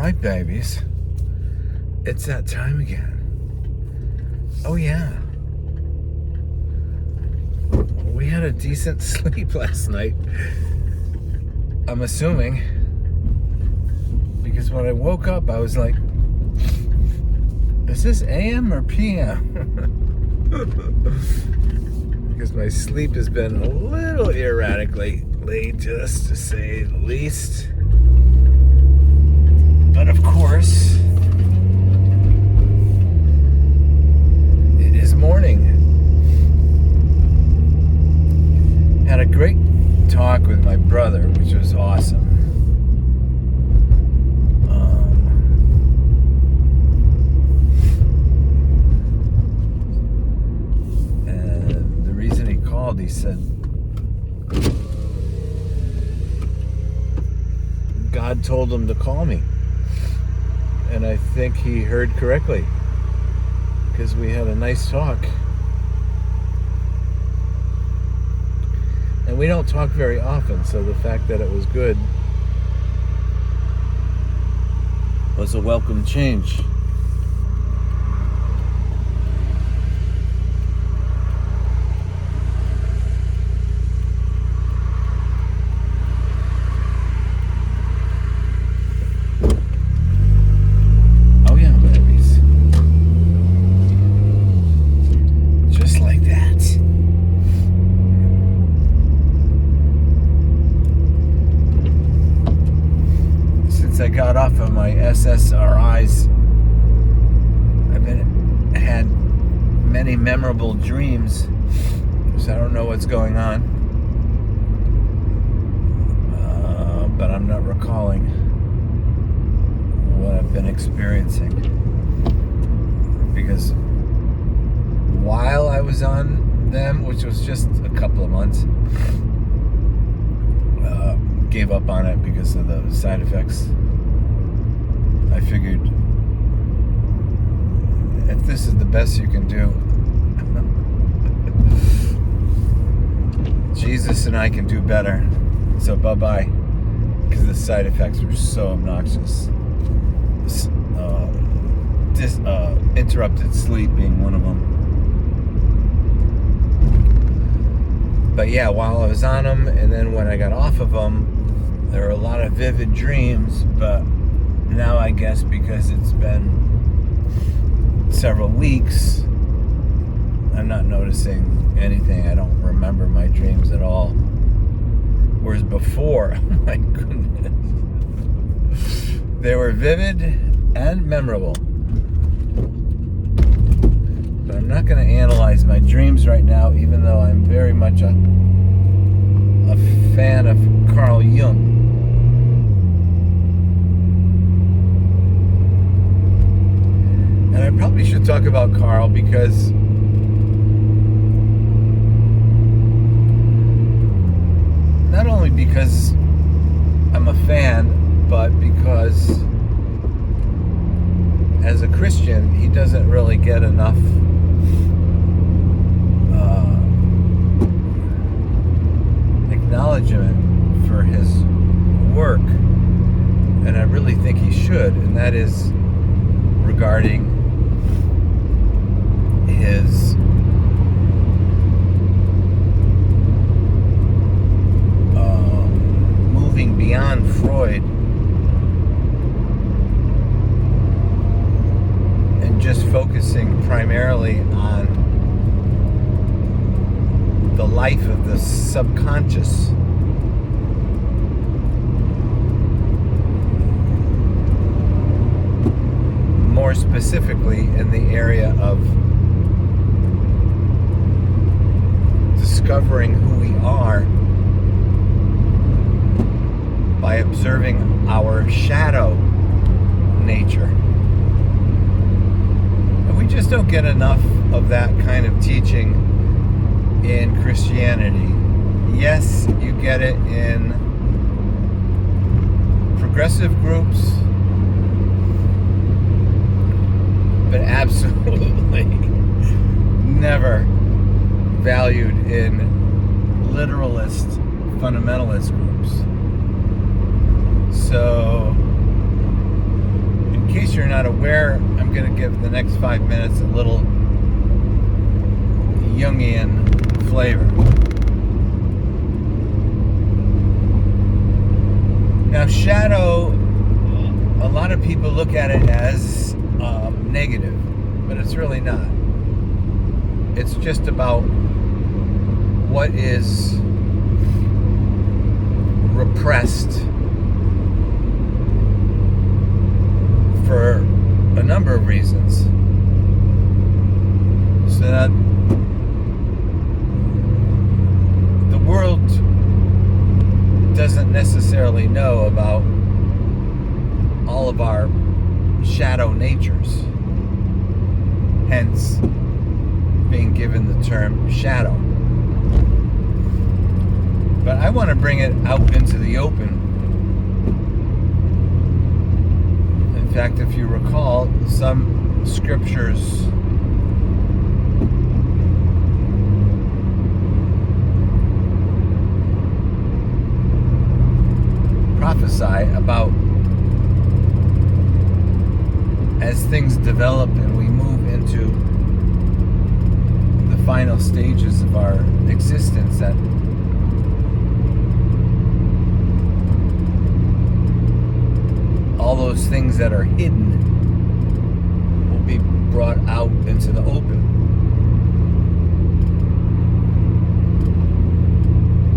right, babies. It's that time again. Oh, yeah. We had a decent sleep last night. I'm assuming. Because when I woke up, I was like, is this AM or PM? Because my sleep has been a little erratic lately, just to say the least. But of course, it is morning. Had a great talk with my brother, which was awesome. And the reason he called, he said, God told him to call me. And I think he heard correctly, because we had a nice talk. And we don't talk very often, so the fact that it was good was a welcome change. I got off of my SSRIs, I've had many memorable dreams, so I don't know what's going on, but I'm not recalling what I've been experiencing, because while I was on them, which was just a couple of months, gave up on it because of the side effects. I figured, if this is the best you can do, Jesus and I can do better. So bye-bye, because the side effects were so obnoxious. Interrupted sleep being one of them. But yeah, while I was on them, and then when I got off of them, there were a lot of vivid dreams, but now I guess because it's been several weeks, I'm not noticing anything. I don't remember my dreams at all. Whereas before, oh my goodness, they were vivid and memorable. But I'm not going to analyze my dreams right now, even though I'm very much a fan of Carl Jung. And I probably should talk about Carl, because not only because I'm a fan, but because as a Christian, he doesn't really get enough acknowledgement for his work, and I really think he should, and that is regarding his moving beyond Freud and just focusing primarily on the life of the subconscious. More specifically in the area of discovering who we are by observing our shadow nature. And we just don't get enough of that kind of teaching in Christianity. Yes, you get it in progressive groups, but absolutely never valued in literalist, fundamentalist groups. So case you're not aware, I'm going to give the next 5 minutes a little Jungian flavor. Now, shadow, a lot of people look at it as negative, but it's really not. It's just about what is repressed for a number of reasons. So that the world doesn't necessarily know about all of our shadow natures, hence being given the term shadow. But I want to bring it out into the open. In fact, if you recall, some scriptures prophesy about, as things develop and we move into the final stages of our existence, that all those things that are hidden will be brought out into the open.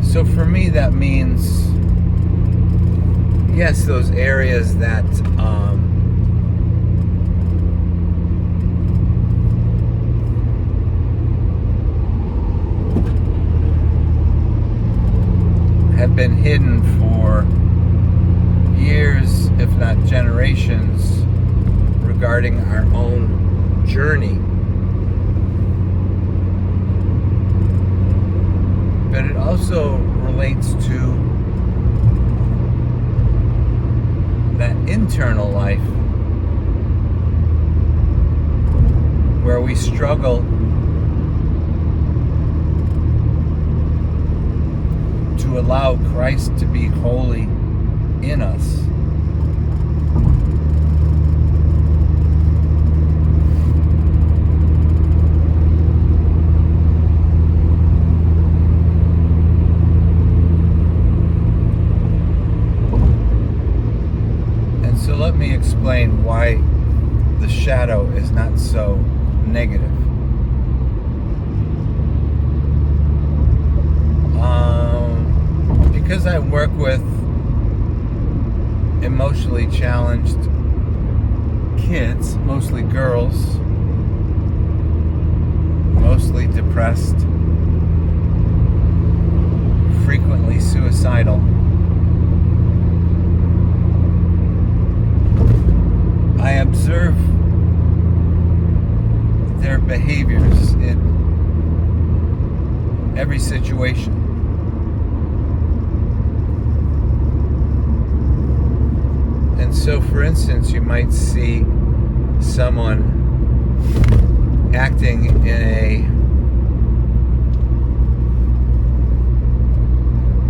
So for me, that means, yes, those areas that have been hidden for years, if not generations, regarding our own journey. But it also relates to that internal life where we struggle to allow Christ to be holy in us. And so let me explain why the shadow is not so negative. Because I work with emotionally challenged kids, mostly girls, mostly depressed, frequently suicidal, I observe their behaviors in every situation. And so, for instance, you might see someone acting in a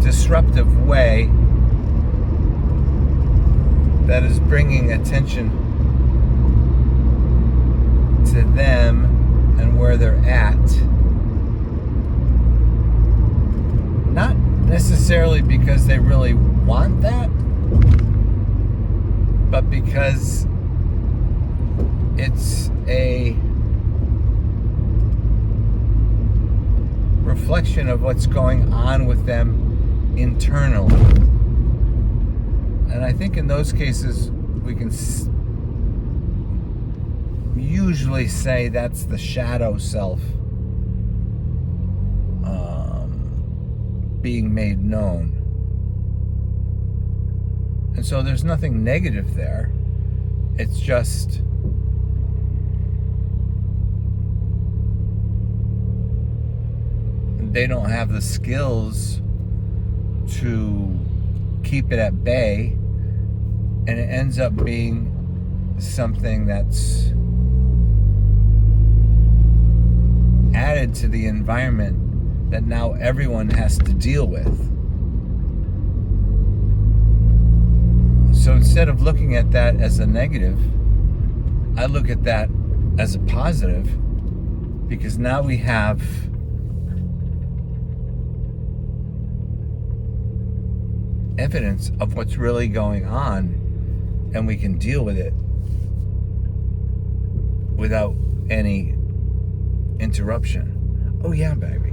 disruptive way that is bringing attention to them and where they're at. Not necessarily because they really want that, but because it's a reflection of what's going on with them internally. And I think in those cases we can usually say that's the shadow self being made known. And so there's nothing negative there. It's just they don't have the skills to keep it at bay, and it ends up being something that's added to the environment that now everyone has to deal with. So instead of looking at that as a negative, I look at that as a positive, because now we have evidence of what's really going on, and we can deal with it without any interruption. Oh yeah, baby.